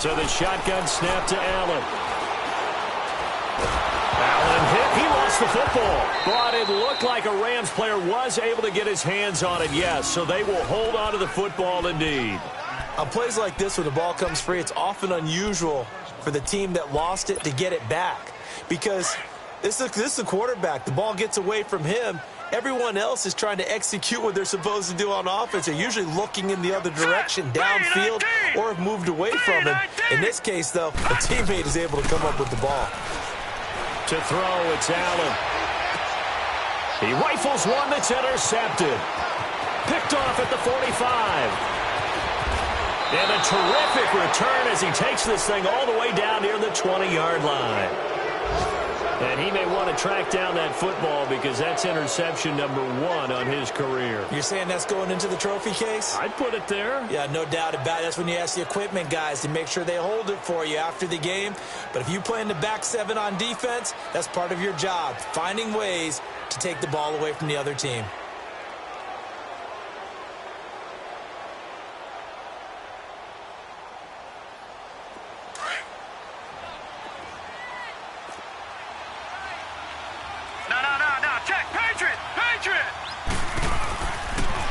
So the shotgun snap to Allen. Allen hit. He lost the football. But it looked like a Rams player was able to get his hands on it, yes. So they will hold on to the football indeed. On plays like this where the ball comes free, it's often unusual for the team that lost it to get it back. Because this is the quarterback. The ball gets away from him. Everyone else is trying to execute what they're supposed to do on offense. They're usually looking in the other direction, downfield, or have moved away from him. In this case, though, a teammate is able to come up with the ball. To throw, it's Allen. He rifles one that's intercepted. Picked off at the 45. And a terrific return as he takes this thing all the way down near the 20-yard line. And he may want to track down that football because that's interception number 1 on his career. You're saying that's going into the trophy case? I'd put it there. Yeah, no doubt about it. That's when you ask the equipment guys to make sure they hold it for you after the game. But if you play in the back 7 on defense, that's part of your job, finding ways to take the ball away from the other team.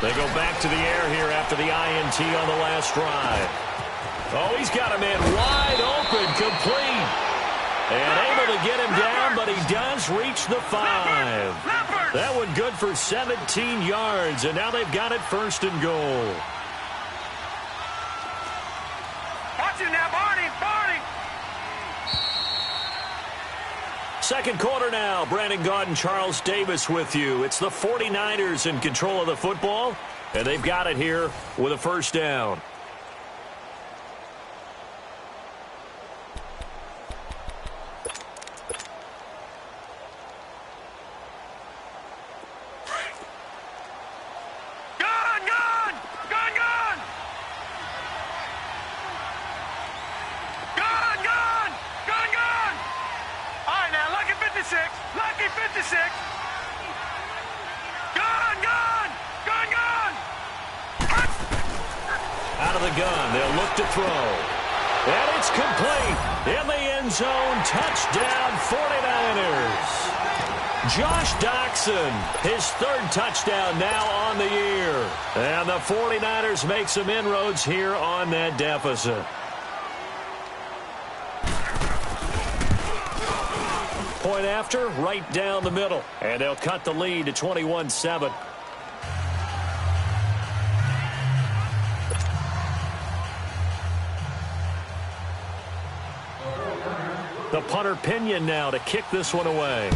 They go back to the air here after the INT on the last drive. Oh, he's got a man wide open, complete. And able to get him down, but he does reach the 5. That one good for 17 yards, and now they've got it 1st and goal. Watch it now, Barney, Barney. Second quarter now. Brandon Gaudin, Charles Davis with you. It's the 49ers in control of the football, and they've got it here with a 1st down. Lucky 56. Gone. Out of the gun, they'll look to throw. And it's complete. In the end zone, touchdown 49ers. Josh Doxson, his 3rd touchdown now on the year. And the 49ers make some inroads here on that deficit. Point after, right down the middle. And they'll cut the lead to 21-7. The punter Pinion now to kick this one away.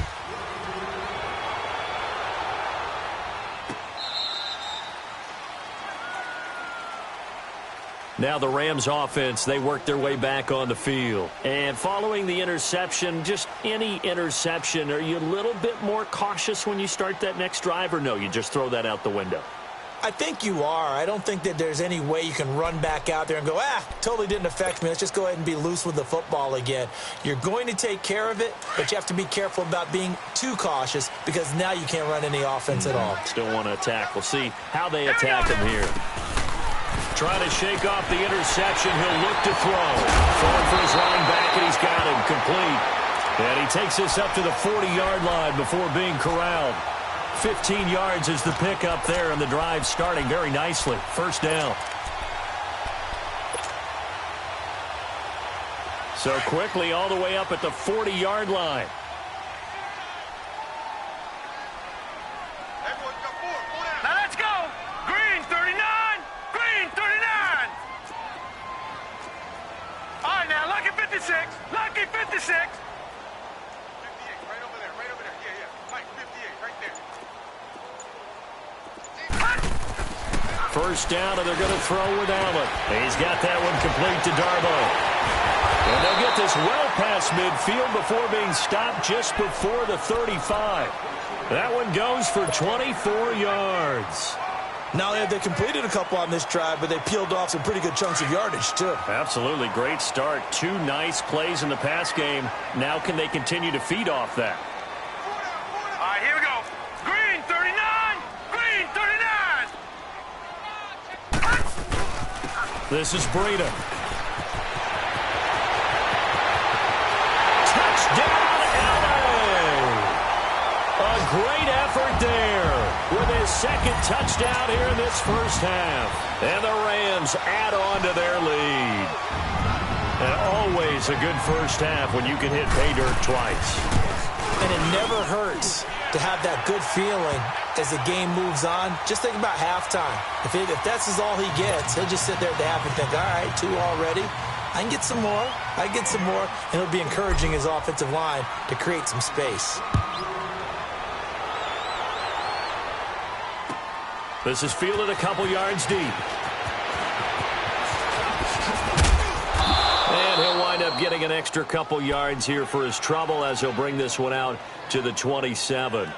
Now the Rams offense, they work their way back on the field. And following the interception, just any interception, are you a little bit more cautious when you start that next drive, or no, you just throw that out the window? I think you are. I don't think that there's any way you can run back out there and go, totally didn't affect me. Let's just go ahead and be loose with the football again. You're going to take care of it, but you have to be careful about being too cautious because now you can't run any offense at all. Still want to attack. We'll see how they attack him here. Trying to shake off the interception. He'll look to throw. Throwing for his running back, and he's got him complete. And he takes this up to the 40-yard line before being corralled. 15 yards is the pickup there, and the drive starting very nicely. 1st down. So quickly all the way up at the 40-yard line. Now let's go. Green 39. Green 39. All right, now lucky 56. Lucky 56. 58, right over there. Yeah. Mike, 58, right there. 1st down, and they're going to throw with Allen. He's got that one complete to Darboh. And they'll get this well past midfield before being stopped just before the 35. That one goes for 24 yards. Now they completed a couple on this drive, but they peeled off some pretty good chunks of yardage, too. Absolutely. Great start. 2 nice plays in the pass game. Now can they continue to feed off that? All right, here we go. Green 39. Green 39. This is Breida. great effort there with his second touchdown here in this first half. And the Rams add on to their lead. And always a good first half when you can hit pay dirt twice. And it never hurts to have that good feeling as the game moves on. Just think about halftime. If that's all he gets, he'll just sit there at the half and think, all right, 2 already. I can get some more. I can get some more. And he'll be encouraging his offensive line to create some space. This is fielded a couple yards deep. And he'll wind up getting an extra couple yards here for his trouble as he'll bring this one out to the 27.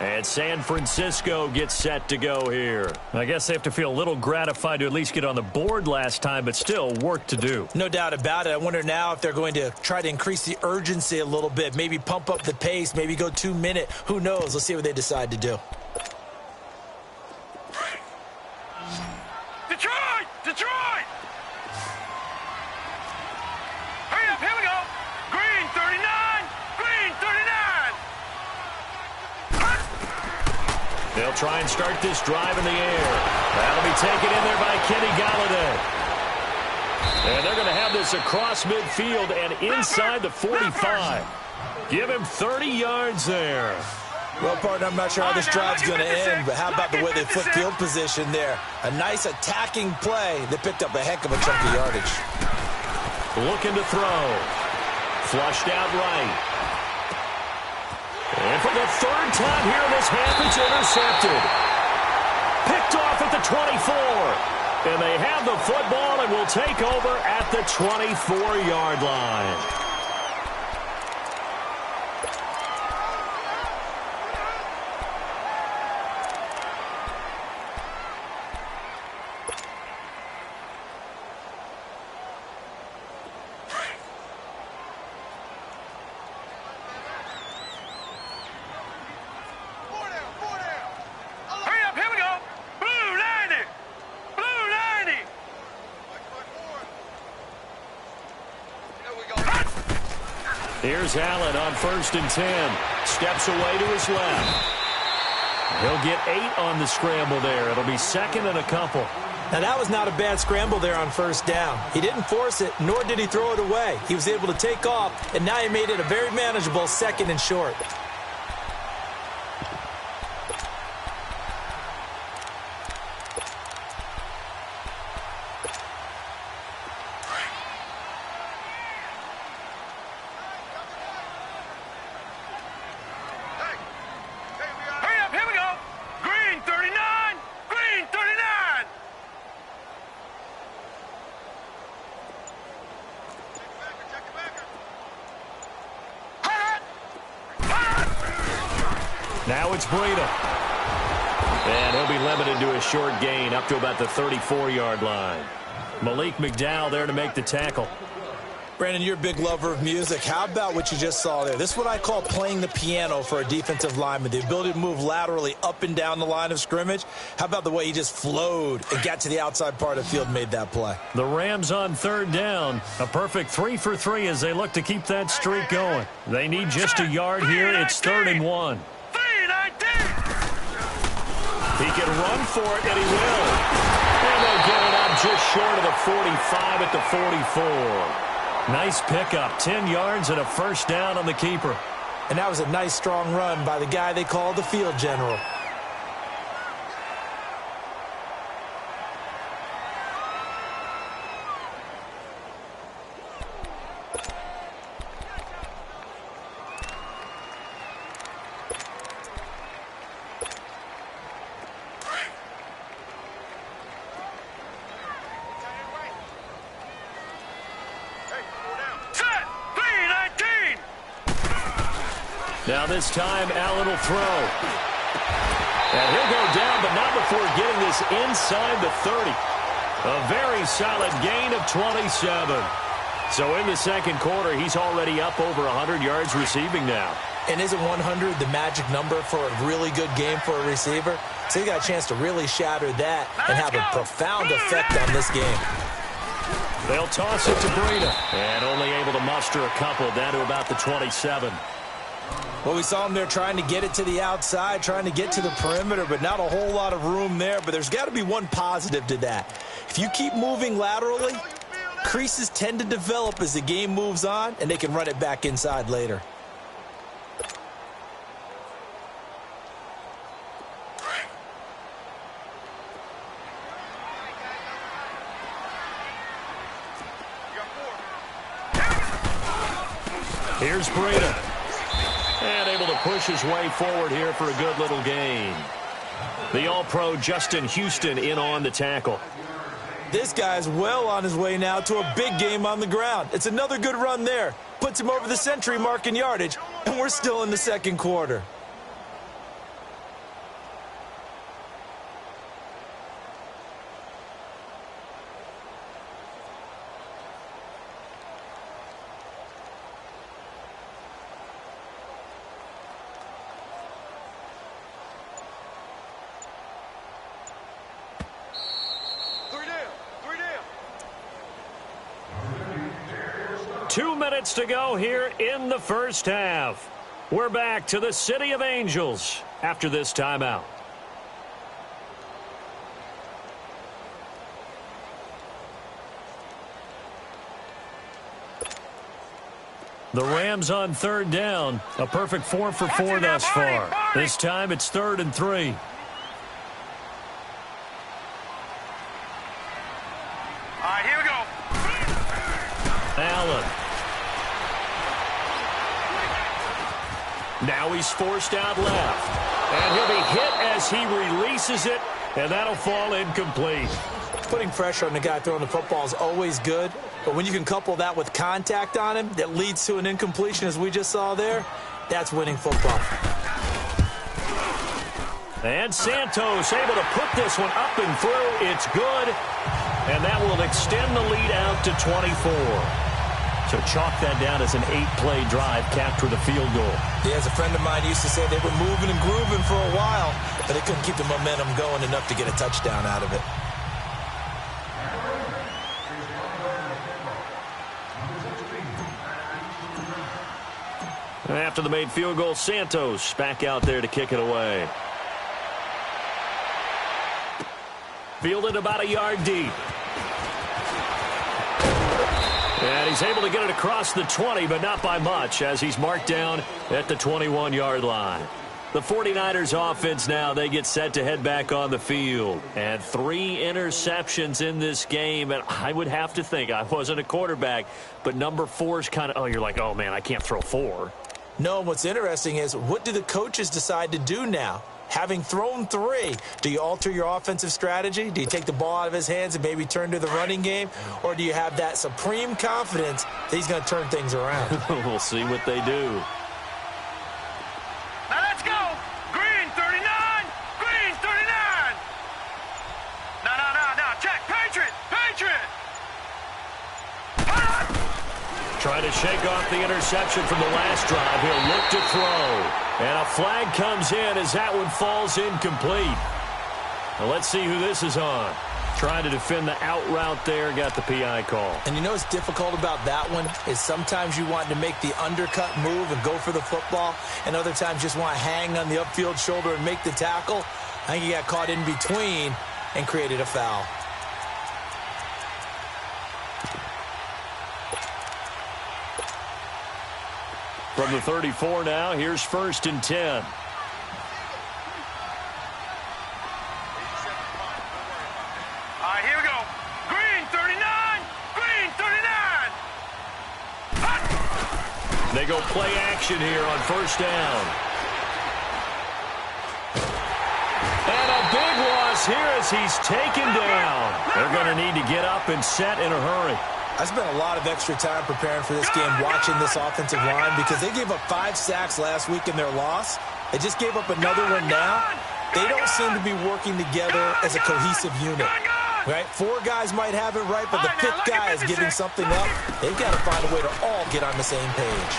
And San Francisco gets set to go here. I guess they have to feel a little gratified to at least get on the board last time, but still work to do. No doubt about it. I wonder now if they're going to try to increase the urgency a little bit, maybe pump up the pace, maybe go 2-minute. Who knows? Let's see what they decide to do. Detroit! Detroit! Hurry up, here we go. Green 39, green 39. They'll try and start this drive in the air. That'll be taken in there by Kenny Galladay. And they're going to have this across midfield and inside the 45. Give him 30 yards there. Well, partner, I'm not sure how this drive's going to end, but how about the way they flip field position there? A nice attacking play. They picked up a heck of a chunk of yardage. Looking to throw. Flushed out right. And for the third time here in this half, it's intercepted. Picked off at the 24. And they have the football and will take over at the 24-yard line. Here's Allen on 1st and 10. Steps away to his left. He'll get 8 on the scramble there. It'll be 2nd and a couple. Now, that was not a bad scramble there on 1st down. He didn't force it, nor did he throw it away. He was able to take off, and now he made it a very manageable 2nd and short. Now it's Breida. And he'll be limited to a short gain up to about the 34-yard line. Malik McDowell there to make the tackle. Brandon, you're a big lover of music. How about what you just saw there? This is what I call playing the piano for a defensive lineman. The ability to move laterally up and down the line of scrimmage. How about the way he just flowed and got to the outside part of the field and made that play? The Rams on 3rd down. A perfect 3 for 3 as they look to keep that streak going. They need just a yard here. It's 3rd and 1. He can run for it, and he will. And they'll get it up just short of the 45 at the 44. Nice pickup. 10 yards and a 1st down on the keeper. And that was a nice, strong run by the guy they call the field general. Now this time, Allen will throw. And he'll go down, but not before getting this inside the 30. A very solid gain of 27. So in the second quarter, he's already up over 100 yards receiving now. And isn't 100 the magic number for a really good game for a receiver? So he got a chance to really shatter that and have a profound effect on this game. They'll toss it to Breida. And only able to muster a couple down to about the 27. Well, we saw him there trying to get it to the outside, trying to get to the perimeter, but not a whole lot of room there. But there's got to be one positive to that. If you keep moving laterally, creases tend to develop as the game moves on, and they can run it back inside later. Here's Breda. And able to push his way forward here for a good little gain. The All-Pro Justin Houston in on the tackle. This guy's well on his way now to a big game on the ground. It's another good run there. Puts him over the century mark in yardage, and we're still in the second quarter. Three down. 2 minutes to go here in the first half. We're back to the City of Angels after this timeout. The Rams on third down. A perfect 4 for 4 thus far. This time it's 3rd and 3. All right, here we go. Allen. Now he's forced out left. And he'll be hit as he releases it, and that'll fall incomplete. Putting pressure on the guy throwing the football is always good, but when you can couple that with contact on him that leads to an incompletion, as we just saw there, that's winning football. And Santos able to put this one up and through. It's good, and that will extend the lead out to 24. So chalk that down as an 8-play drive, capped with a field goal. Yeah, as a friend of mine used to say, they were moving and grooving for a while, but they couldn't keep the momentum going enough to get a touchdown out of it. After the made field goal, Santos back out there to kick it away. Fielded about a yard deep. And he's able to get it across the 20, but not by much, as he's marked down at the 21-yard line. The 49ers offense now, they get set to head back on the field. And 3 interceptions in this game. And I would have to think, I wasn't a quarterback, but number 4's kind of, you're like, oh, man, I can't throw 4. No, what's interesting is, what do the coaches decide to do now? Having thrown 3, do you alter your offensive strategy? Do you take the ball out of his hands and maybe turn to the running game? Or do you have that supreme confidence that he's going to turn things around? We'll see what they do. Now let's go. Green 39. Green 39. No. Check. Patriot. Trying to shake off the interception from the last drive. He'll look to throw. And a flag comes in as that one falls incomplete. Now let's see who this is on. Trying to defend the out route there. Got the PI call. And you know what's difficult about that one is sometimes you want to make the undercut move and go for the football, and other times just want to hang on the upfield shoulder and make the tackle. I think he got caught in between and created a foul. From the 34 now, here's 1st and 10. All right, here we go. Green 39. Green 39. They go play action here on 1st down. And a big loss here as he's taken down. They're going to need to get up and set in a hurry. I spent a lot of extra time preparing for this game, watching this offensive line, because they gave up 5 sacks last week in their loss. They just gave up another one now. They don't seem to be working together as a cohesive unit. Right? 4 guys might have it right, but the 5th guy is giving something up. They've got to find a way to all get on the same page.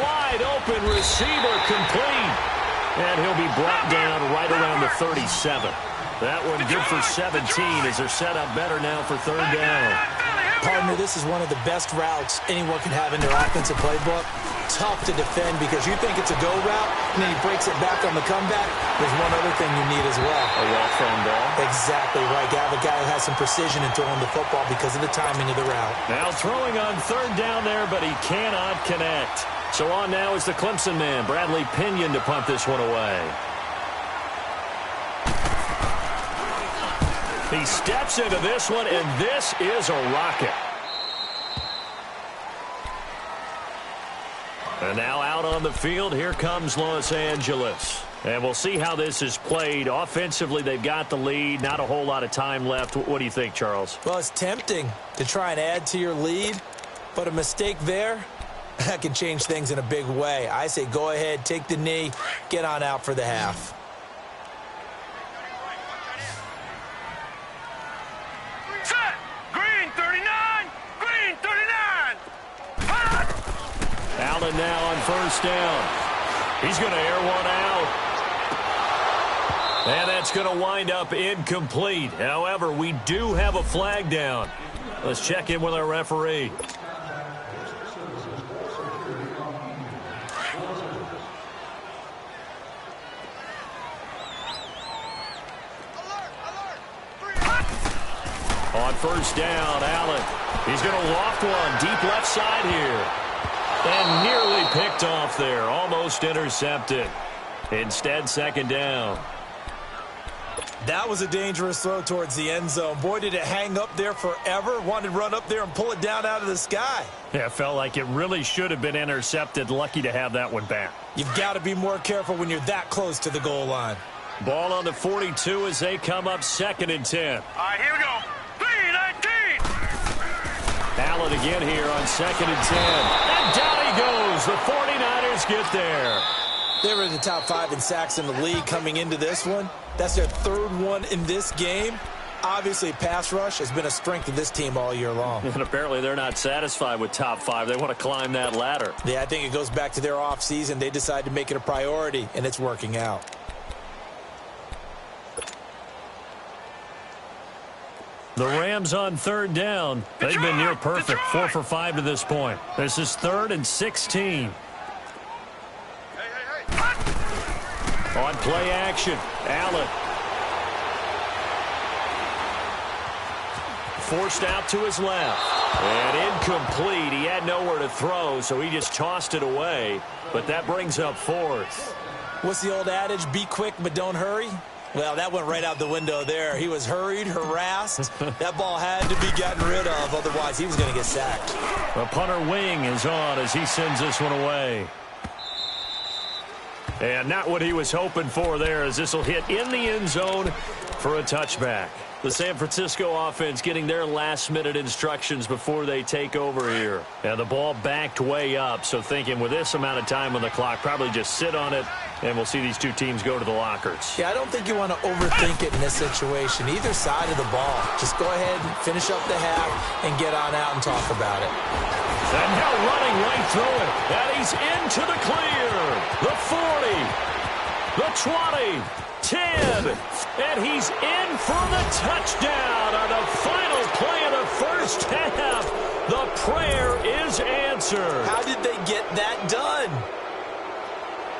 Wide open receiver complete. And he'll be brought down right around the 37. That one good for 17 as they're set up better now for 3rd down. Partner, this is one of the best routes anyone can have in their offensive playbook. Tough to defend because you think it's a go route, and then he breaks it back on the comeback. There's one other thing you need as well. A well-thrown ball. Exactly right. You have a guy who has some precision in throwing the football because of the timing of the route. Now throwing on third down there, but he cannot connect. So on now is the Clemson man, Bradley Pinion, to punt this one away. He steps into this one, and this is a rocket. And now out on the field, here comes Los Angeles. And we'll see how this is played. Offensively, they've got the lead. Not a whole lot of time left. What do you think, Charles? Well, it's tempting to try and add to your lead, but a mistake there, that can change things in a big way. I say go ahead, take the knee, get on out for the half. Set. Green 39. Green 39. Hot. Allen now on first down. He's going to air one out. And that's going to wind up incomplete. However, we do have a flag down. Let's check in with our referee. On first down, Allen. He's going to loft one deep left side here. And nearly picked off there. Almost intercepted. Instead, second down. That was a dangerous throw towards the end zone. Boy, did it hang up there forever. Wanted to run up there and pull it down out of the sky. Yeah, it felt like it really should have been intercepted. Lucky to have that one back. You've got to be more careful when you're that close to the goal line. Ball on the 42 as they come up 2nd and 10. All right, here we go. 3-19. Allen again here on 2nd and 10. And down he goes. The 49ers get there. They were in the top 5 in sacks in the league coming into this one. That's their 3rd one in this game. Obviously, pass rush has been a strength of this team all year long. And apparently they're not satisfied with top 5. They want to climb that ladder. Yeah, I think it goes back to their offseason. They decided to make it a priority, and it's working out. The Rams on 3rd down. They've been near perfect. 4 for 5 to this point. This is 3rd and 16. On play action, Allen. Forced out to his left. And incomplete. He had nowhere to throw, so he just tossed it away. But that brings up 4th. What's the old adage? Be quick, but don't hurry. Well, that went right out the window there. He was hurried, harassed. That ball had to be gotten rid of, otherwise he was going to get sacked. The punter wing is on as he sends this one away. And not what he was hoping for there, as this will hit in the end zone for a touchback. The San Francisco offense getting their last-minute instructions before they take over here. And the ball backed way up, so thinking with this amount of time on the clock, probably just sit on it, and we'll see these two teams go to the lockers. Yeah, I don't think you want to overthink it in this situation. Either side of the ball. Just go ahead and finish up the half and get on out and talk about it. And now running right through it. And he's into the clear. The 40. The 20. 10. And he's in for the touchdown on the final play of the first half. The prayer is answered. How did they get that done?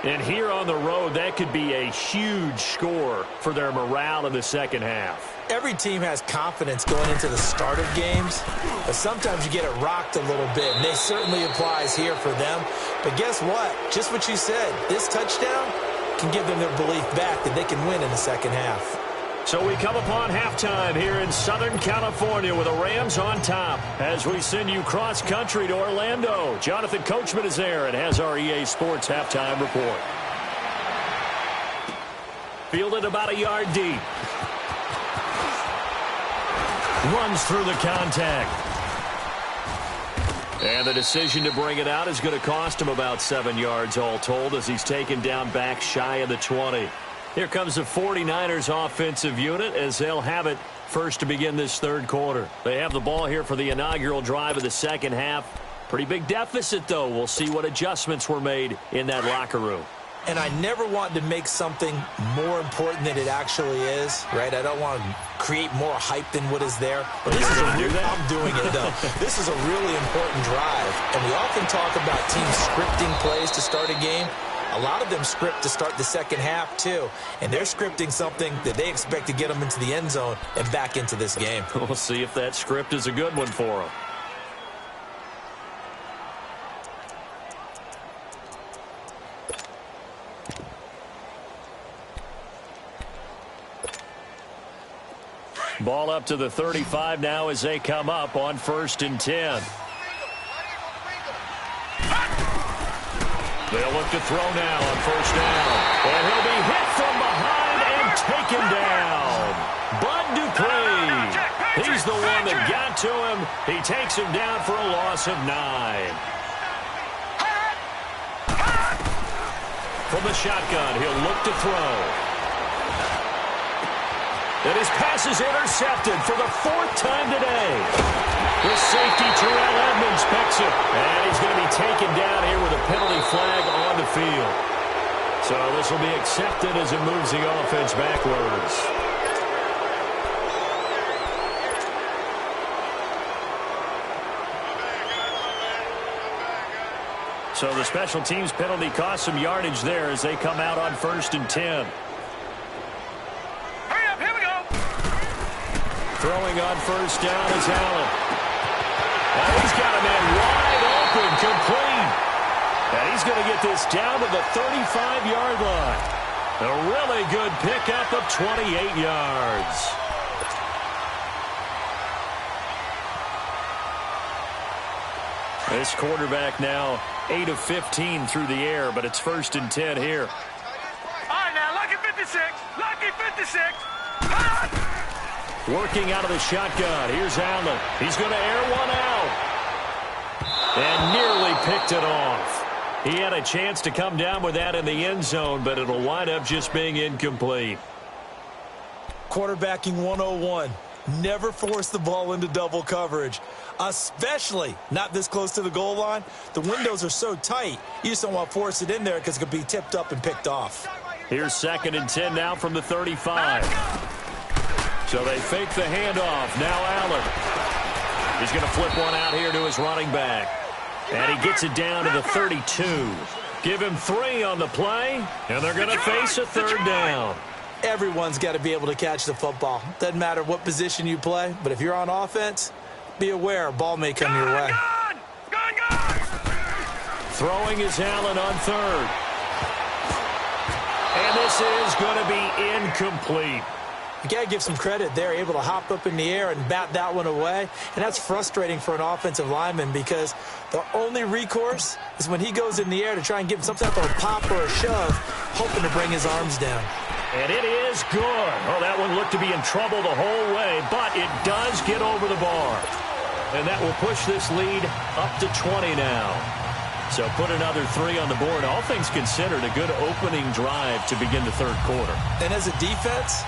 And here on the road, that could be a huge score for their morale in the second half. Every team has confidence going into the start of games, but sometimes you get it rocked a little bit, and this certainly applies here for them. But guess what? Just what you said, this touchdown can give them their belief back that they can win in the second half. So we come upon halftime here in Southern California with the Rams on top as we send you cross-country to Orlando. Jonathan Coachman is there and has our EA Sports halftime report. Fielded about a yard deep. Runs through the contact. And the decision to bring it out is going to cost him about 7 yards all told as he's taken down back shy of the 20. Here comes the 49ers offensive unit as they'll have it first to begin this third quarter. They have the ball here for the inaugural drive of the second half. Pretty big deficit, though. We'll see what adjustments were made in that locker room. and I never want to make something more important than it actually is, right? I don't want to create more hype than what is there. But this is I'm doing it, though. This is a really important drive, and we often talk about teams scripting plays to start a game. A lot of them script to start the second half, too, and they're scripting something that they expect to get them into the end zone and back into this game. We'll see if that script is a good one for them. Ball up to the 35 now as they come up on 1st and 10. They'll look to throw now on 1st down. And he'll be hit from behind and taken down. Bud Dupree. He's the one that got to him. He takes him down for a loss of 9. From the shotgun, he'll look to throw. And his pass is intercepted for the 4th time today. The safety, Terrell Edmonds, picks it. And he's going to be taken down here with a penalty flag on the field. So this will be accepted as it moves the offense backwards. So the special teams penalty cost some yardage there as they come out on 1st and 10. Throwing on 1st down is Allen. And he's got a man wide open, complete. And he's going to get this down to the 35-yard line. A really good pickup of 28 yards. This quarterback now 8 of 15 through the air, but it's 1st and 10 here. All right, now, lucky 56. Lucky 56. Working out of the shotgun. Here's Allen. He's going to air one out. And nearly picked it off. He had a chance to come down with that in the end zone, but it'll wind up just being incomplete. Quarterbacking 101. Never force the ball into double coverage, especially not this close to the goal line. The windows are so tight, you just don't want to force it in there because it could be tipped up and picked off. Here's 2nd and 10 now from the 35. So they fake the handoff. Now Allen. He's going to flip one out here to his running back. And he gets it down to the 32. Give him 3 on the play, and they're going to face a 3rd down. Everyone's got to be able to catch the football. Doesn't matter what position you play, but if you're on offense, be aware a ball may come your way. Throwing is Allen on 3rd. And this is going to be incomplete. You got to give some credit. They're able to hop up in the air and bat that one away. And that's frustrating for an offensive lineman because the only recourse is when he goes in the air to try and give him some type of a pop or a shove, hoping to bring his arms down. And it is good. Oh, that one looked to be in trouble the whole way, but it does get over the bar. And that will push this lead up to 20 now. So put another 3 on the board. All things considered, a good opening drive to begin the 3rd quarter. And as a defense,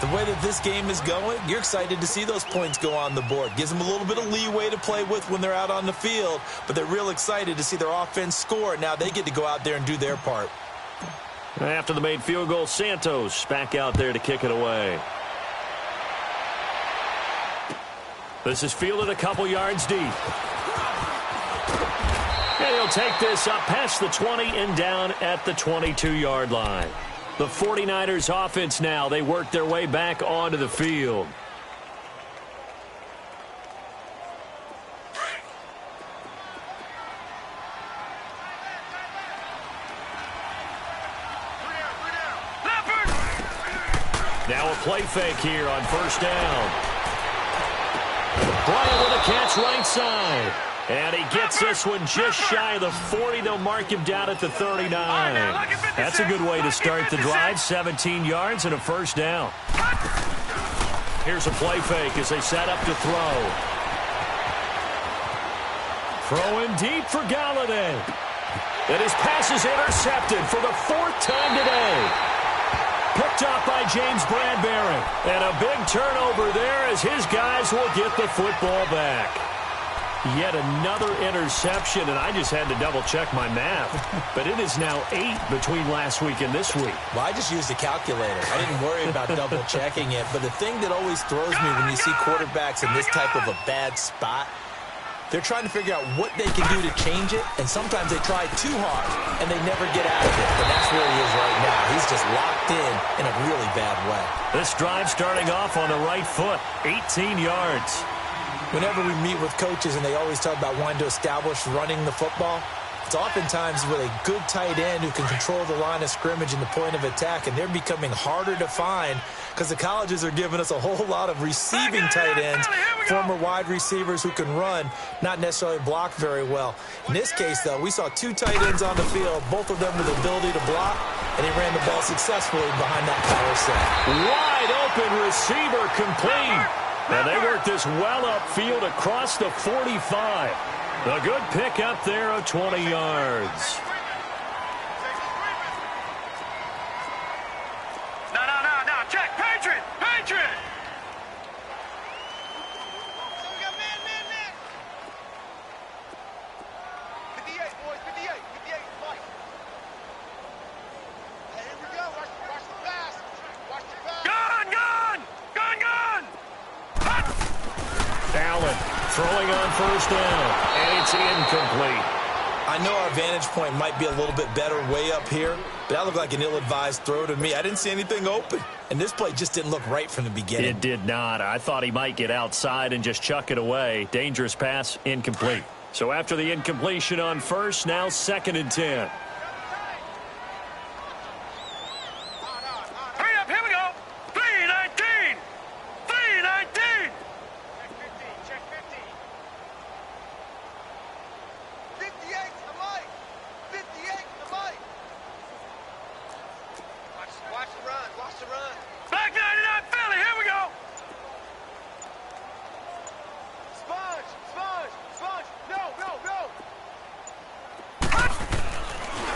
the way that this game is going, you're excited to see those points go on the board. Gives them a little bit of leeway to play with when they're out on the field, but they're real excited to see their offense score. Now they get to go out there and do their part. After the made field goal, Santos back out there to kick it away. This is fielded a couple yards deep. And he'll take this up past the 20 and down at the 22-yard line. The 49ers offense now, they work their way back onto the field. Now a play fake here on 1st down. Bryant with a catch right side. And he gets this one just shy of the 40. They'll mark him down at the 39. That's a good way to start the drive. 17 yards and a 1st down. Here's a play fake as they set up to throw. Throwing deep for Galladay. And his pass is intercepted for the 4th time today. Picked up by James Bradbury. And a big turnover there as his guys will get the football back. Yet another interception, and I just had to double-check my math. But it is now 8 between last week and this week. Well, I just used a calculator. I didn't worry about double-checking it. But the thing that always throws me when you see quarterbacks in this type of a bad spot, they're trying to figure out what they can do to change it, and sometimes they try too hard, and they never get out of it. But that's where he is right now. He's just locked in a really bad way. This drive starting off on the right foot, 18 yards. Whenever we meet with coaches and they always talk about wanting to establish running the football, it's oftentimes with a good tight end who can control the line of scrimmage and the point of attack, and they're becoming harder to find because the colleges are giving us a whole lot of receiving tight ends, former wide receivers who can run, not necessarily block very well. In this case, though, we saw 2 tight ends on the field, both of them with the ability to block, and he ran the ball successfully behind that power set. Wide open receiver complete. And they worked this well upfield across the 45. A good pick up there of 20 yards. No. Check. Patriot. Man. 58, boys. 58, Mike. Hey, here we go. Watch the pass. Gun. Allen throwing on first down, and it's incomplete. I know our vantage point might be a little bit better way up here, but that looked like an ill-advised throw to me. I didn't see anything open, and this play just didn't look right from the beginning. It did not. I thought he might get outside and just chuck it away. Dangerous pass, incomplete. So after the incompletion on first, now 2nd and 10. Hurry up, here we go. 3-19. Check 15. 58 to Mike. 58 to Mike. Watch the run. Back 99 Philly, here we go. Sponge. No.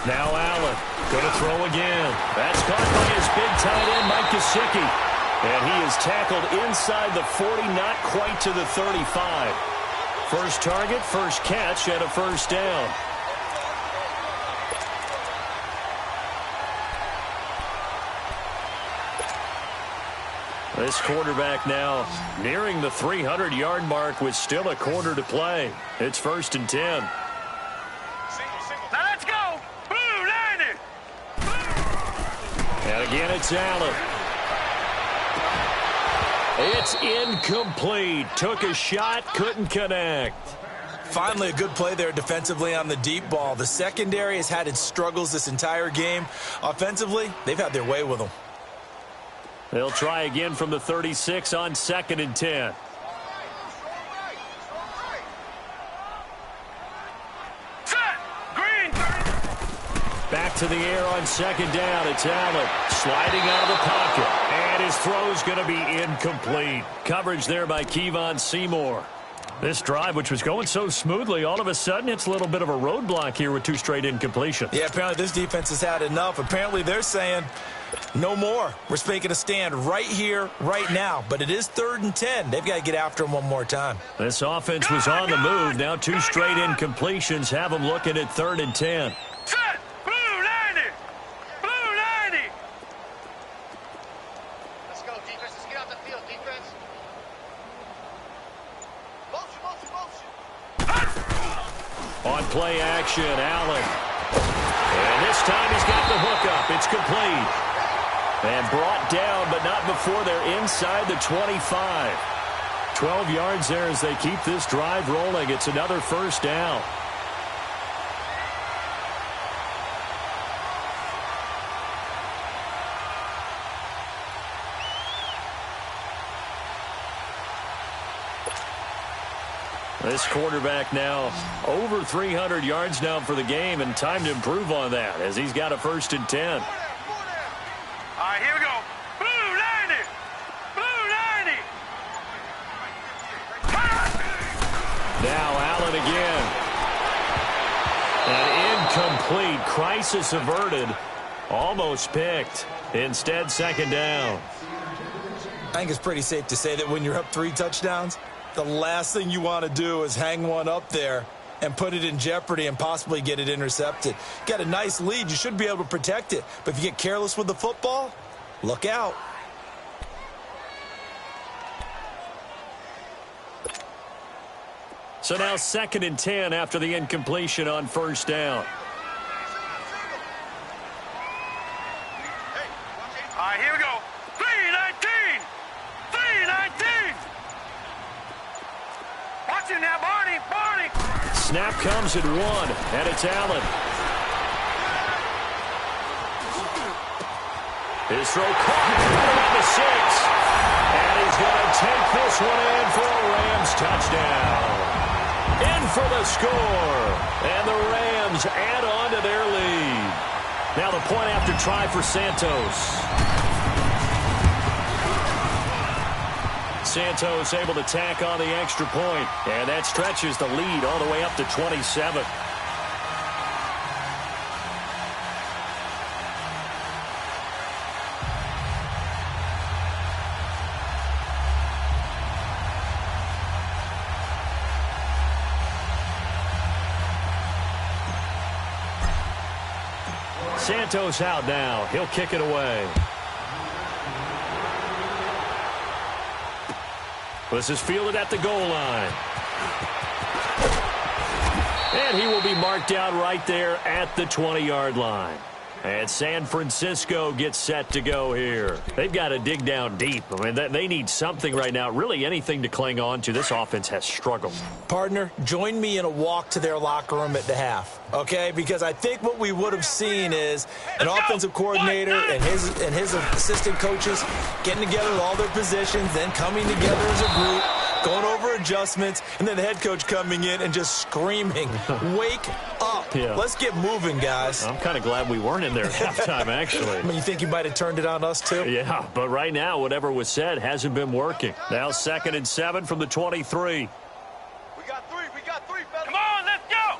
Now Allen going to throw again. That's caught by his big tight end, Mike Gesicki. And he is tackled inside the 40, not quite to the 35. First target, first catch, and a first down. This quarterback now nearing the 300-yard mark with still a quarter to play. It's 1st and 10. Now let's go. Blue 90. And again, it's Allen. It's incomplete. Took a shot, couldn't connect. Finally, a good play there defensively on the deep ball. The secondary has had its struggles this entire game. Offensively, they've had their way with them. They'll try again from the 36 on 2nd and 10. Set. Green. Back to the air on 2nd down. It's Allen sliding out of the pocket. And his throw's going to be incomplete. Coverage there by Kevon Seymour. This drive, which was going so smoothly, all of a sudden it's a little bit of a roadblock here with 2 straight incompletions. Yeah, apparently this defense has had enough. Apparently they're saying no more. We're making a stand right here, right now. But it is 3rd and 10. They've got to get after him one more time. This offense was on the move. Now 2 straight incompletions have them looking at 3rd and 10. Set. Blue 90. Let's go, defense. Let's get out the field, defense. Motion. On play action, Allen. And this time he's got the hookup. It's complete. And brought down, but not before they're inside the 25. 12 yards there as they keep this drive rolling. It's another first down. This quarterback now over 300 yards now for the game, and time to improve on that as he's got a 1st and 10. All right, here we go. Blue 90. Now Allen again. An incomplete. Crisis averted. Almost picked. Instead, 2nd down. I think it's pretty safe to say that when you're up 3 touchdowns, The last thing you want to do is hang one up there and put it in jeopardy and possibly get it intercepted. Got a nice lead. You should be able to protect it. But if you get careless with the football, look out. So now 2nd and 10 after the incompletion on first down. All right, here we go. 3-19. 3-19. Watch it now, Barney. Barney. Snap comes at 1, and it's Allen. His throw caught around the 6. And he's going to take this one in for a Rams touchdown. In for the score. And the Rams add on to their lead. Now the point after try for Santos. Santos able to tack on the extra point. And that stretches the lead all the way up to 27. Santos out now. He'll kick it away. This is fielded at the goal line. And he will be marked down right there at the 20-yard line. And San Francisco gets set to go here. They've got to dig down deep. I mean, they need something right now, really anything to cling on to. This offense has struggled. Partner, join me in a walk to their locker room at the half, okay? Because I think what we would have seen is an offensive coordinator and his assistant coaches getting together with all their positions, then coming together as a group, going over adjustments, and then the head coach coming in and just screaming, wake up. Yeah. Let's get moving, guys. I'm kind of glad we weren't in there at halftime, actually. I mean, you think you might have turned it on us, too? Yeah, but right now, whatever was said hasn't been working. Now 2nd and 7 from the 23. We got three, fellas. Come on, let's go.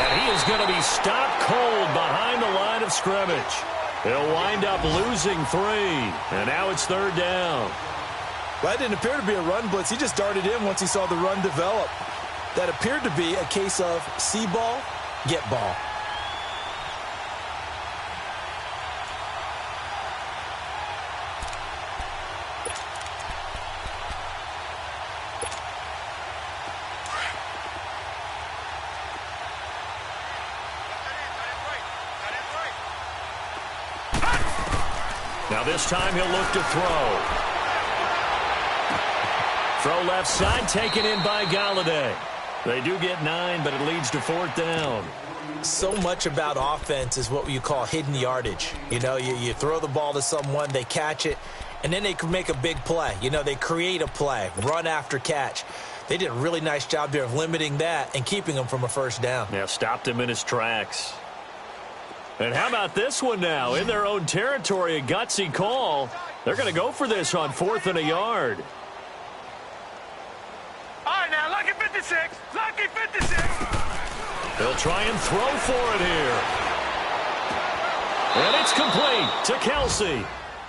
And he is going to be stopped cold behind the line of scrimmage. He'll wind up losing 3. And now it's 3rd down. Well, that didn't appear to be a run blitz. He just darted in once he saw the run develop. That appeared to be a case of see ball, get ball. Now this time he'll look to throw. Throw left side, taken in by Galladay. They do get 9, but it leads to 4th down. So much about offense is what you call hidden yardage. You know, you throw the ball to someone, they catch it, and then they can make a big play. You know, they create a play, run after catch. They did a really nice job there of limiting that and keeping him from a first down. Yeah, stopped him in his tracks. And how about this one now? In their own territory, a gutsy call. They're going to go for this on 4th and a yard. All right, now, lucky 56. Lucky 56. They'll try and throw for it here. And it's complete to Kelsey.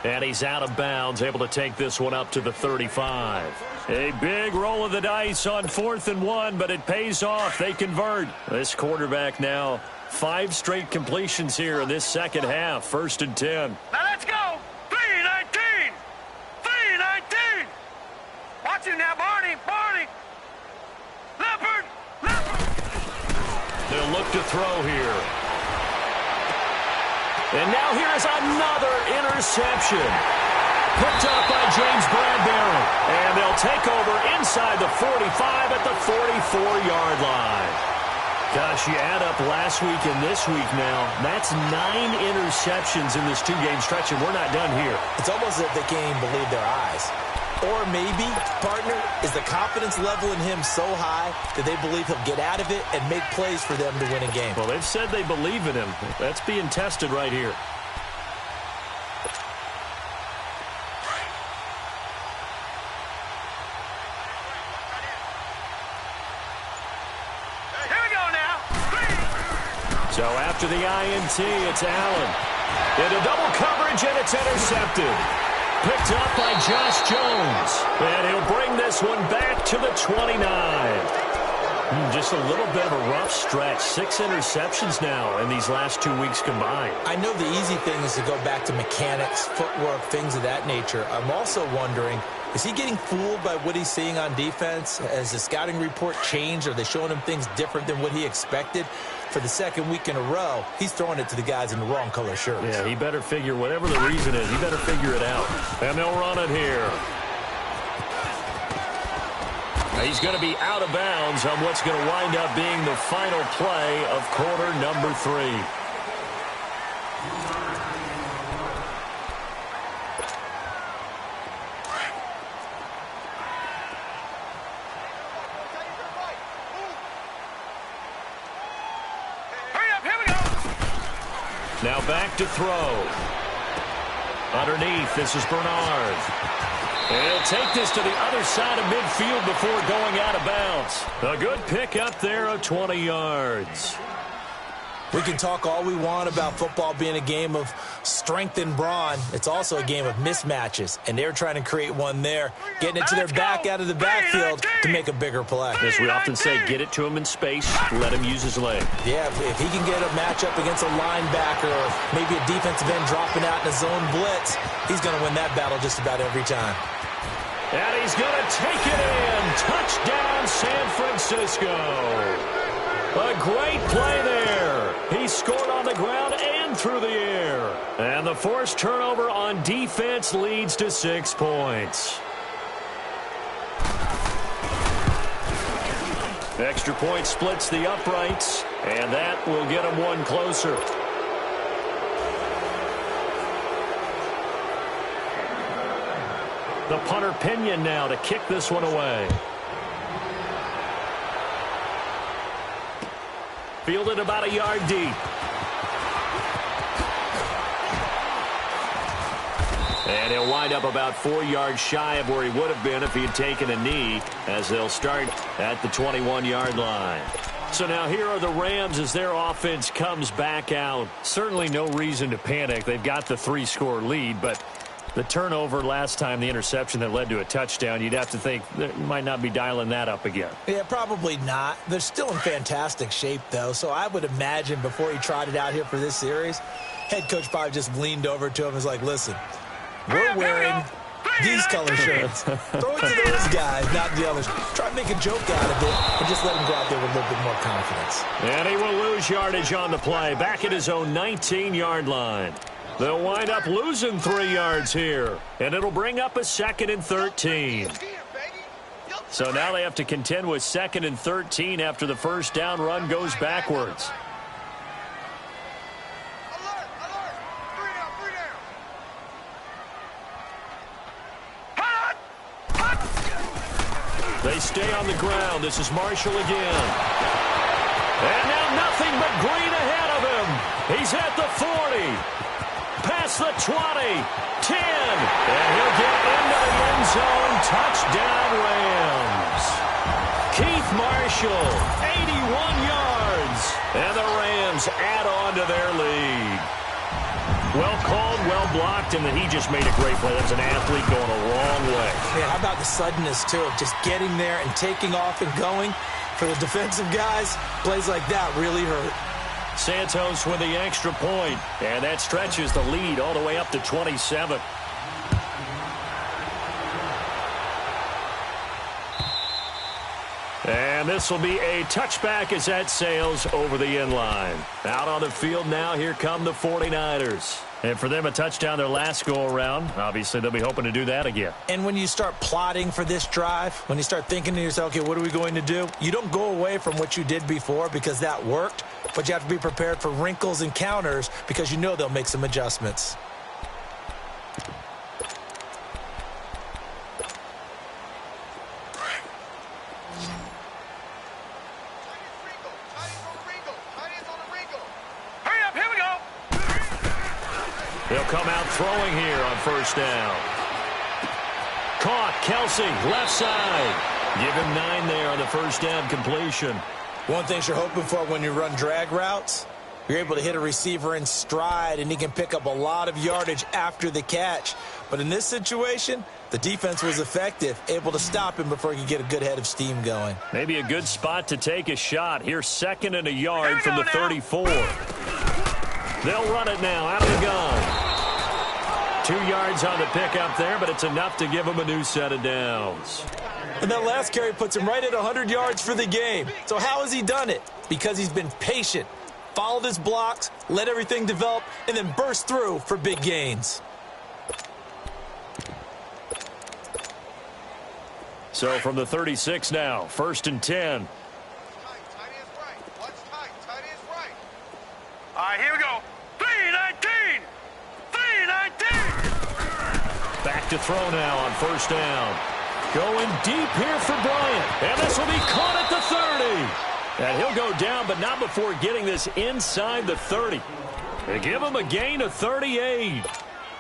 And he's out of bounds, able to take this one up to the 35. A big roll of the dice on 4th and 1, but it pays off. They convert. This quarterback now 5 straight completions here in this second half. 1st and 10. Now let's go. 3-19. 3-19. Watch it now, Barney. Barney. Leopard. Leopard. They'll look to throw here. And now here is another interception. Picked up by James Bradbury. And they'll take over inside the 45 at the 44-yard line. Gosh, you add up last week and this week now, that's 9 interceptions in this 2-game stretch, and we're not done here. It's almost as if they can't even believe their eyes. Or maybe, partner, is the confidence level in him so high that they believe he'll get out of it and make plays for them to win a game. Well, they've said they believe in him. That's being tested right here. So after the INT, it's Allen. Into double coverage, and it's intercepted. Picked up by Josh Jones. And he'll bring this one back to the 29. Just a little bit of a rough stretch. 6 interceptions now in these last 2 weeks combined. I know the easy thing is to go back to mechanics, footwork, things of that nature. I'm also wondering, is he getting fooled by what he's seeing on defense? Has the scouting report changed? Are they showing him things different than what he expected? For the second week in a row, he's throwing it to the guys in the wrong color shirts. Yeah, he better figure, whatever the reason is, he better figure it out. And they'll run it here. He's going to be out of bounds on what's going to wind up being the final play of quarter number 3. Hurry up, here we go. Now back to throw. Underneath, this is Bernard. And he'll take this to the other side of midfield before going out of bounds. A good pick up there of 20 yards. We can talk all we want about football being a game of strength and brawn. It's also a game of mismatches, and they're trying to create one there, getting it to their back out of the backfield to make a bigger play. As we often say, get it to him in space, let him use his leg. Yeah, if he can get a matchup against a linebacker or maybe a defensive end dropping out in a zone blitz, he's going to win that battle just about every time. And he's going to take it in. Touchdown, San Francisco. A great play there. He scored on the ground and through the air. And the forced turnover on defense leads to 6 points. Extra point splits the uprights, and that will get him one closer. The punter Pinion now to kick this one away. Fielded about a yard deep. And he'll wind up about 4 yards shy of where he would have been if he had taken a knee, as they'll start at the 21-yard line. So now here are the Rams as their offense comes back out. Certainly no reason to panic. They've got the 3-score lead, but the turnover last time, the interception that led to a touchdown, you'd have to think they might not be dialing that up again. Yeah, probably not. They're still in fantastic shape, though, so I would imagine before he trotted out here for this series, head coach probably just leaned over to him and was like, listen, we're wearing these color shirts. Throw it to those guys, not the others. Try to make a joke out of it and just let him go out there with a little bit more confidence. And he will lose yardage on the play, back at his own 19-yard line. They'll wind up losing 3 yards here, and it'll bring up a 2nd and 13. So now they have to contend with 2nd and 13 after the first down run goes backwards. They stay on the ground. This is Marshall again. And now nothing but green ahead of him. He's at the 40. Past the 20, 10, and he'll get into the end zone. Touchdown, Rams. Keith Marshall, 81 yards, and the Rams add on to their lead. Well called, well blocked, and then he just made a great play. That was an athlete going a long way. Yeah, how about the suddenness, too, of just getting there and taking off and going? For the defensive guys, plays like that really hurt. Santos with the extra point, and that stretches the lead all the way up to 27. And this will be a touchback as that sails over the end line. Out on the field now, here come the 49ers. And for them, a touchdown their last go-around. Obviously, they'll be hoping to do that again. And when you start plotting for this drive, when you start thinking to yourself, okay, what are we going to do? You don't go away from what you did before because that worked, but you have to be prepared for wrinkles and counters because you know they'll make some adjustments. They'll come out throwing here on first down. Caught, Kelsey, left side. Give him 9 there on the first down completion. One thing you're hoping for when you run drag routes, You're able to hit a receiver in stride, and he can pick up a lot of yardage after the catch. But in this situation, the defense was effective, able to stop him before he could get a good head of steam going. Maybe a good spot to take a shot. Here's 2nd and a yard from the 34. They'll run it now out of the gun. 2 yards on the pickup there, but it's enough to give him a new set of downs. And that last carry puts him right at 100 yards for the game. So how has he done it? Because he's been patient, followed his blocks, let everything develop, and then burst through for big gains. So from the 36 now, 1st and 10. All right, here we go. 3-19. 3-19. Back to throw now on 1st down. Going deep here for Bryant. And this will be caught at the 30. And he'll go down, but not before getting this inside the 30. They give him a gain of 38.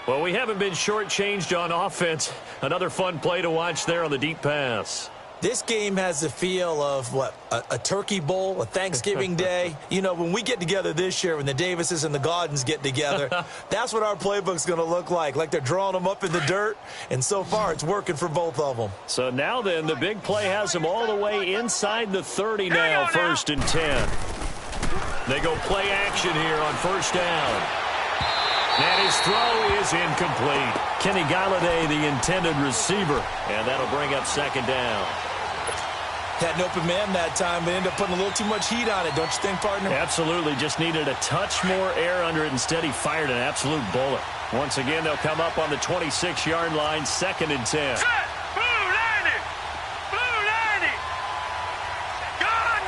Well, we haven't been shortchanged on offense. Another fun play to watch there on the deep pass. This game has the feel of, what, a turkey bowl, a Thanksgiving day. You know, when we get together this year, when the Davises and the Gaudens get together, that's what our playbook's going to look like they're drawing them up in the dirt, and so far it's working for both of them. So now then, the big play has them all the way inside the 30 now, 1st and 10. They go play action here on 1st down. And his throw is incomplete. Kenny Galladay, the intended receiver, and that'll bring up 2nd down. Had an open man that time, but ended up putting a little too much heat on it, don't you think, partner? Absolutely. Just needed a touch more air under it. Instead, he fired an absolute bullet. Once again, they'll come up on the 26-yard line, 2nd and 10. Set. Blue 90. Blue 90. Gun.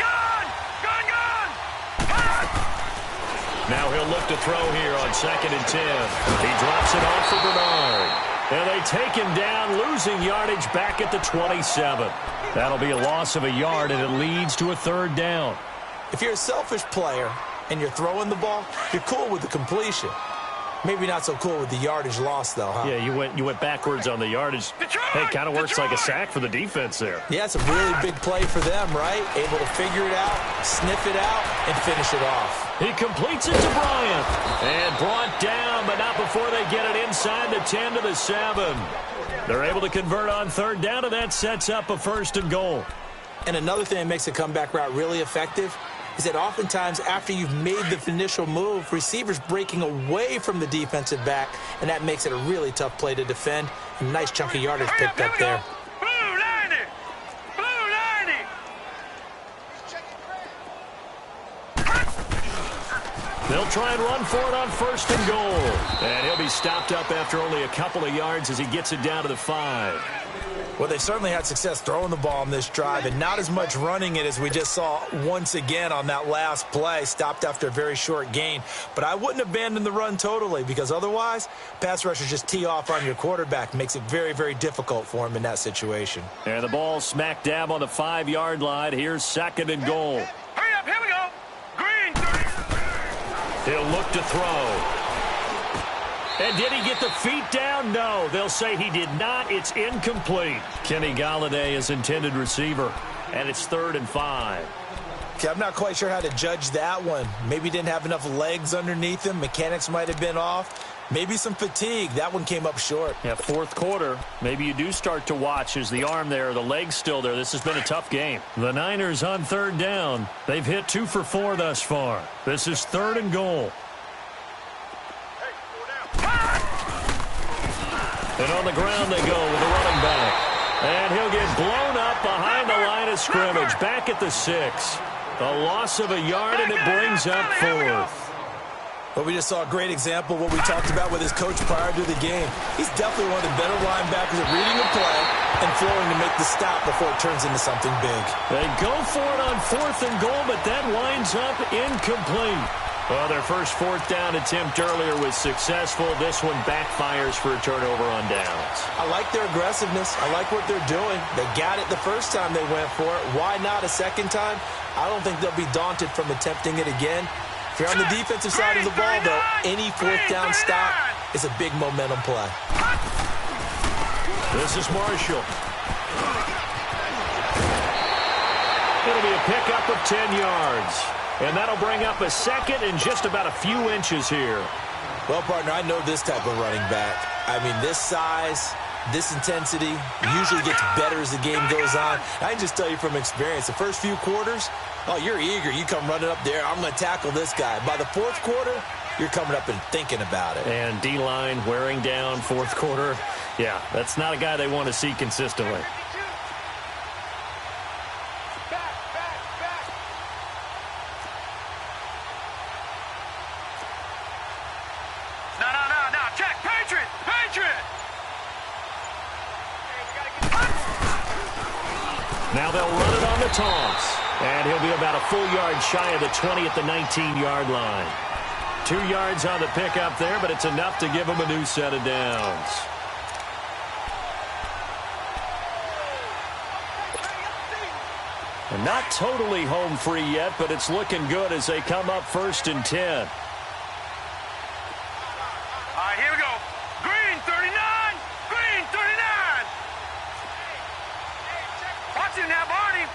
Now he'll look to throw here on 2nd and 10. He drops it off for Bernard. And they take him down, losing yardage back at the 27. That'll be a loss of a yard, and it leads to a 3rd down. If you're a selfish player and you're throwing the ball, you're cool with the completion. Maybe not so cool with the yardage loss, though, huh? Yeah, you went backwards on the yardage. Hey, kind of works like a sack for the defense there. Yeah, it's a really big play for them, right? Able to figure it out, sniff it out, and finish it off. He completes it to Bryant. And brought down, but not before they get it inside the 10 to the 7. They're able to convert on 3rd down, and that sets up a 1st and goal. And another thing that makes the comeback route really effective is that oftentimes after you've made the initial move, receivers breaking away from the defensive back, and that makes it a really tough play to defend. A nice chunk of yardage picked up there. Blue 90. Blue 90. They'll try and run for it on 1st and goal. And he'll be stopped up after only a couple of yards as he gets it down to the 5. Well, they certainly had success throwing the ball on this drive, and not as much running it as we just saw once again on that last play, stopped after a very short gain. But I wouldn't abandon the run totally, because otherwise, pass rushers just tee off on your quarterback. Makes it very, very difficult for him in that situation. And the ball smack dab on the 5-yard line. Here's 2nd and goal. Hurry up, here we go. Green. He'll look to throw. And did he get the feet down? No, they'll say he did not. It's incomplete. Kenny Galladay is intended receiver, and it's 3rd and 5. Okay, I'm not quite sure how to judge that one. Maybe didn't have enough legs underneath him. Mechanics might have been off. Maybe some fatigue. That one came up short. Yeah, 4th quarter. Maybe you do start to watch as the arm there, the leg's still there. This has been a tough game. The Niners on 3rd down. They've hit 2 for 4 thus far. This is 3rd and goal. And on the ground they go with the running back. And he'll get blown up behind the line of scrimmage, back at the 6. A loss of a yard, and it brings up 4th. Well, we just saw a great example of what we talked about with his coach prior to the game. He's definitely one of the better linebackers at reading a play and flowing to make the stop before it turns into something big. They go for it on 4th and goal, but that winds up incomplete. Well, their first 4th down attempt earlier was successful. This one backfires for a turnover on downs. I like their aggressiveness. I like what they're doing. They got it the first time they went for it. Why not a second time? I don't think they'll be daunted from attempting it again. If you're on the defensive side of the ball, though, any 4th down stop is a big momentum play. This is Marshall. It'll be a pickup of 10 yards. And that'll bring up a second and just about a few inches here. Well, partner, I know this type of running back. I mean, this size, this intensity usually gets better as the game goes on. I can just tell you from experience, the first few quarters, oh, you're eager. You come running up there, I'm going to tackle this guy. By the fourth quarter, you're coming up and thinking about it. And D-line wearing down fourth quarter. Yeah, that's not a guy they want to see consistently. No. Check. Patriot. Now they'll run it on the toss. And he'll be about a full yard shy of the 20 at the 19-yard line. 2 yards on the pickup there, but it's enough to give him a new set of downs. And not totally home free yet, but it's looking good as they come up 1st and 10. All right, here we go. Green 39. Watch it now, Barney.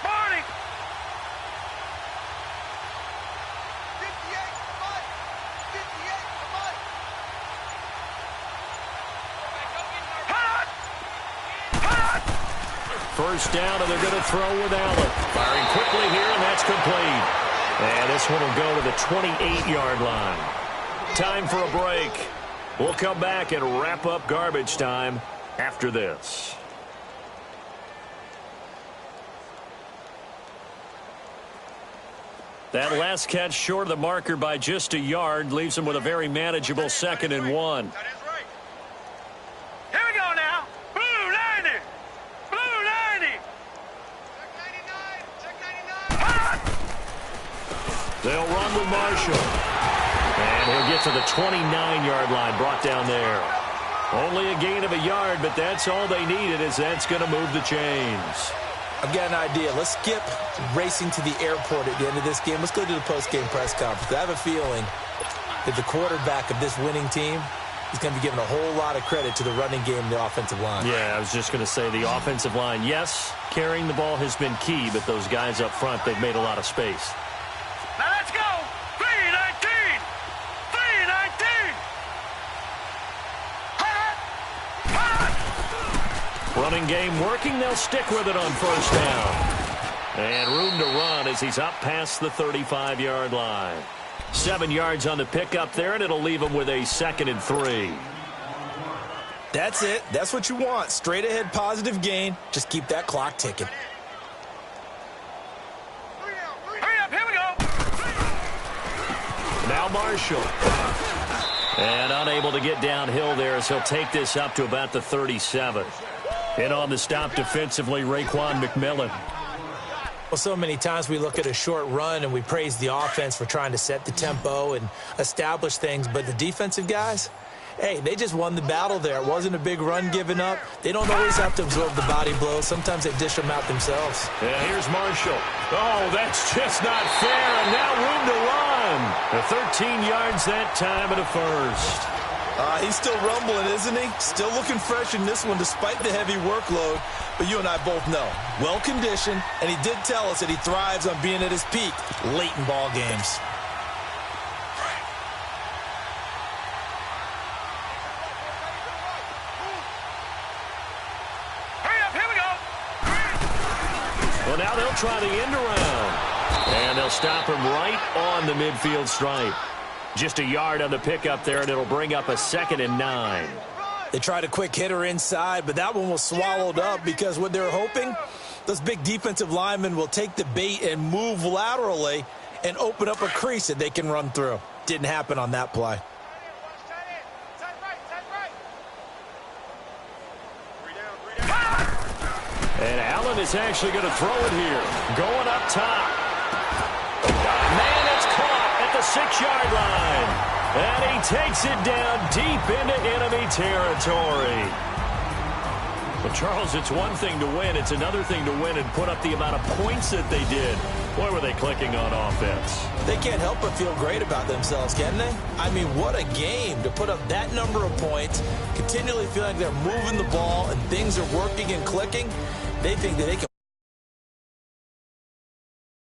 1st down, and they're going to throw with Allen. Firing quickly here, and that's complete. And this one will go to the 28-yard line. Time for a break. We'll come back and wrap up garbage time after this. That last catch short of the marker by just a yard leaves him with a very manageable 2nd and 1. That is right. Here we go now. Blue 90. Check 99. They'll run with Marshall. And he'll get to the 29-yard line, brought down there. Only a gain of a yard, but that's all they needed, as that's going to move the chains. I've got an idea. Let's skip racing to the airport at the end of this game. Let's go to the post-game press conference. I have a feeling that the quarterback of this winning team is going to be given a whole lot of credit to the running game and the offensive line. Yeah, I was just going to say the offensive line. Yes, carrying the ball has been key, but those guys up front, they've made a lot of space. Now let's go. 319. Running game working. They'll stick with it on 1st down. And room to run as he's up past the 35-yard line. 7 yards on the pickup there, and it'll leave him with a 2nd and 3. That's it. That's what you want. Straight ahead positive gain. Just keep that clock ticking. Hurry up. Here we go. Now Marshall. And unable to get downhill there as he'll take this up to about the 37. In on the stop defensively, Raekwon McMillan. Well, so many times we look at a short run and we praise the offense for trying to set the tempo and establish things, but the defensive guys, hey, they just won the battle there. It wasn't a big run given up. They don't always have to absorb the body blows. Sometimes they dish them out themselves. Yeah, here's Marshall. Oh, that's just not fair, and now room to run. The 13 yards that time and a 1st. He's still rumbling, isn't he? Still looking fresh in this one despite the heavy workload. But you and I both know, well-conditioned, and he did tell us that he thrives on being at his peak late in ball games. Hurry up. Here we go. Well, now they'll try the end around. And they'll stop him right on the midfield stripe. Just a yard on the pickup there, and it'll bring up a 2nd and 9. They tried a quick hitter inside, but that one was swallowed up because what they're hoping, those big defensive linemen will take the bait and move laterally and open up a crease that they can run through. Didn't happen on that play. And Allen is actually going to throw it here. Going up top. Man, it's caught at the 6-yard line. And he takes it down deep into enemy territory. Well, Charles, it's one thing to win. It's another thing to win and put up the amount of points that they did. Boy, were they clicking on offense. They can't help but feel great about themselves, can they? I mean, what a game to put up that number of points, continually feeling like they're moving the ball and things are working and clicking. They think that they can